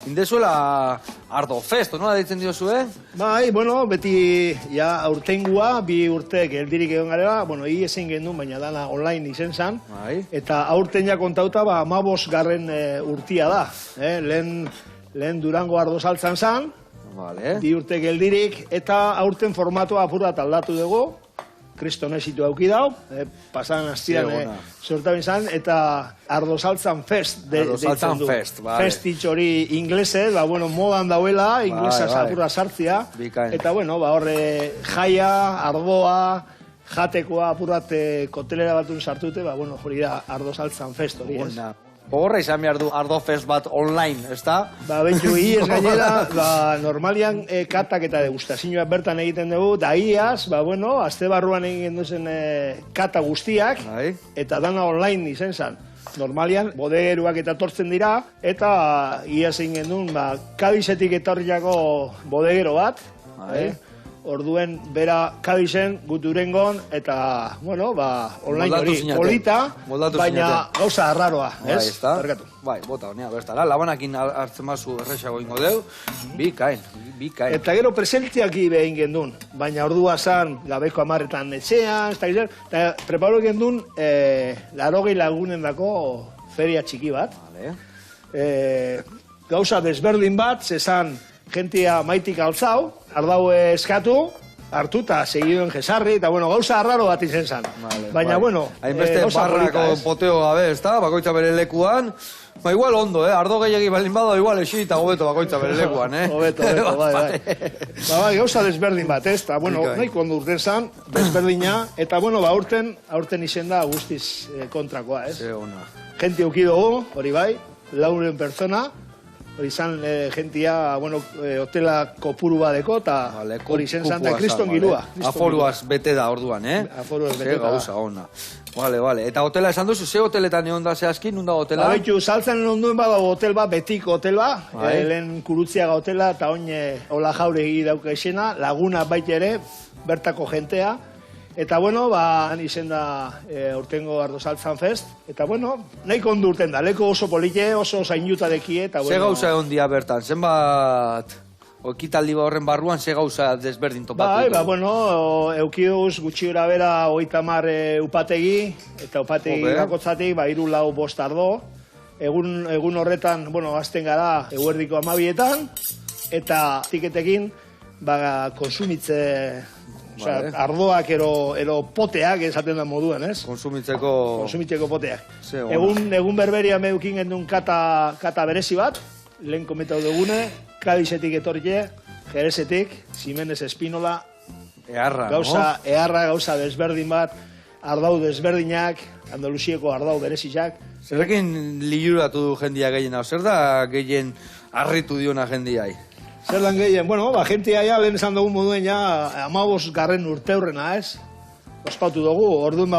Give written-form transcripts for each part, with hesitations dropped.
indezuela Ardo Fest, nola deitzen diozu, Bai, bueno, beti ja aurtengua, 2 urte geldirik egon garela, bueno, ezin gendun, baina dana online izen zan. Eta aurten ja kontauta, 15 garren urtia da. Lehen Durango Ardo Saltzan zan, 2 urte geldirik, eta aurten formatua apurat aldatu dugu, kriston esitu auki dau, pasan astian sortabin zan, eta Ardo Saltzan Fest deitzen du. Festitx hori inglese, modan dauela, inglesa apura sartzia, eta horre jaia, ardoa, jatekoa apurat kotelera batun sartute, hori da Ardo Saltzan Fest hori ez. Horra izan behar du Ardo Fest bat online, ez da? Bentsu, iez gainera, normalian katak eta degustazioak bertan egiten dugu, da iaz, azte barruan egin duzen kata guztiak, eta dana online izen zan. Normalian, bodegeruak eta tortzen dira, eta iaz egin gendun, Kadizetik etorriako bodegero bat, orduen bera Kadizen guturengon, eta, online hori polita, baina gauza arraroa, ez? Bai, bota honea, bertara, labanakin hartzen mazu errexago ingo deu, bikain. Eta gero presentziak behin gendun, baina ordua zan, gabeko 10 etxean, eta preparo gendun, 80 lagunen dako feria txiki bat. Gauza desberdin bat, zezan, jentia maitik altzau, ardau eskatu, hartu eta segiduen jesarri, eta gauza arraro bat izen zan. Baina, hainbeste barrako poteo gabe, ez da, bakoitza bere lekuan, igual ondo, ardo gehiagi balin bado, igual esi eta gobeto bakoitza bere lekuan, Gobeto, bai. Gauza desberdin bat, ez, eta, nahiko ondo urten zan, desberdina, eta, aurten izen da guztiz kontrakoa, ez. Genti eukidugu, hori bai, 400 pertsona, hori izan jentia, hotela kopuru badeko, eta hori izen zan da kriston girua. Aforuaz bete da orduan, Aforuaz bete da. Gauza, ona. Bale. Eta hotela esan duzu, ze hoteletan egon da zehazkin, nunda hotela? Baitu, saltzen onduen badago hotel bat, betiko hotel bat, lehen Kurutziaga hotela, eta oin Ola Jauregi dauka esena, Laguna baita ere, bertako jentea. Eta, han izen da urtengo Ardo Saltzan Fest. Eta, nahiko ondo urten da. Leko oso polite, oso zainduta dekie. Ze gauza egon dia bertan? Zenbat ekitaldi horren barruan, ze gauza desberdin topatu? Bai, eukiduz gutxi gora bera 30 upategi. Eta upategi bakotzatik, 3-4 ardo. Egun horretan, gazten gara eguerdiko 12etan. Eta tiketekin, konsumitze... ardoak ero poteak esaten da moduen, ez? Konsumitzeko poteak. Egun berberia meukin gendun kata berezi bat, lehen komentau dugune, Kadizetik etorrie, Jerezetik, Simenez Espinola, gauza desberdin bat, ardau desberdinak, Andaluzieko ardau bereziak. Zerrekin liuratu du jendia gehiena, zer da gehien harritu diona jendiai? Zer dan gehien, jentia lehen esan dugu moduen 15 garren urteurrena, ez? Ospatu dugu, orduan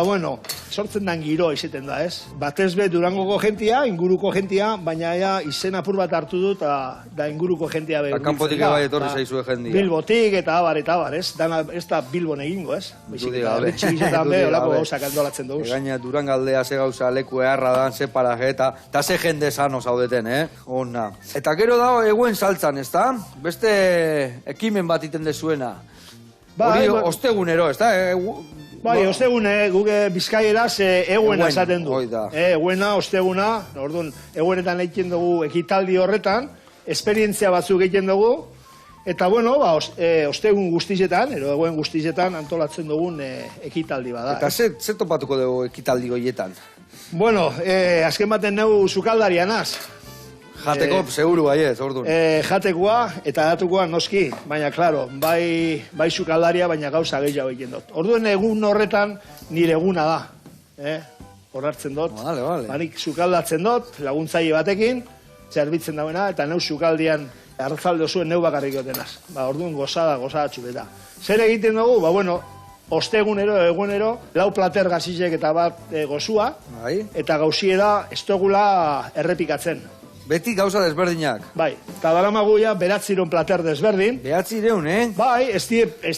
sortzen dan giro izaten da, ez? Batez be Durangoko jentia, inguruko jentia, baina izen apur bat hartu dut, da inguruko jentia behin. Kanpotik bai etorri zaizue jendia. Bilbotik eta abar, ez? Dana ez da Bilbon egingo, ez? Txikizetan be, olako gauzak antolatzen dugu. Gaina Durangaldea ze gauza leku eharra dan, ze paraje, eta ze jende sano zaudeten, Ona. Eta gero dago eguen saltzan, ez da? Beste ekimen bat iten dezuena. Hori ostegunero, ez da? Bai, ostegune, guge bizkaieraz eguena esaten du. Eguena, osteguna, orduan, eguenetan egiten dugu ekitaldi horretan, esperientzia batzuk egiten dugu, eta ostegun guztizetan, eguen guztizetan antolatzen dugun ekitaldi bada. Eta zer topatuko dugu ekitaldi goietan? Azken baten neu sukaldarianaz. Jateko, seguru baiez, orduan. Jatekoa eta datukoa noski, baina, klaro, bai sukaldaria, baina gauza gehiago egiten dut. Orduan egun horretan nire eguna da. Horartzen dut. Banik sukaldatzen dut, laguntzaile batekin, zerbitzen dauena, eta neu sukaldian arrazaldo zuen neu bakarrik gotenaz. Orduan gozada txupeta. Zer egiten dugu? Ostegunero, egunero, 4 plater gazizek eta bat gozua, eta gauziera ez dugula errepikatzen. Beti gauza desberdinak. Bai, eta daramagu ja 9 plater desberdin. 9, Bai, ez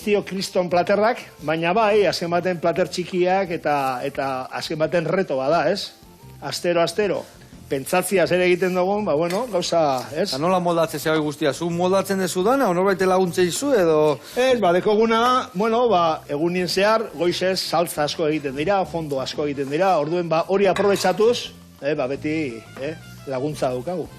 dio kriston platerrak, baina bai, azken baten plater txikiak eta azken baten reto bada, ez? Astero. pentsatzia zer egiten dugun, ba, bueno, gauza, ez? Eta nola moldatzen zehoi guztia? Zu moldatzen dezu dana, o norbait laguntze izu, edo... Ez, ba, dekoguna, bueno, ba, egunien zehar, goizez, saltza asko egiten dira, fondo asko egiten dira, orduen, ba, hori aprobetsatuz, ba, beti, laguntza daukagu.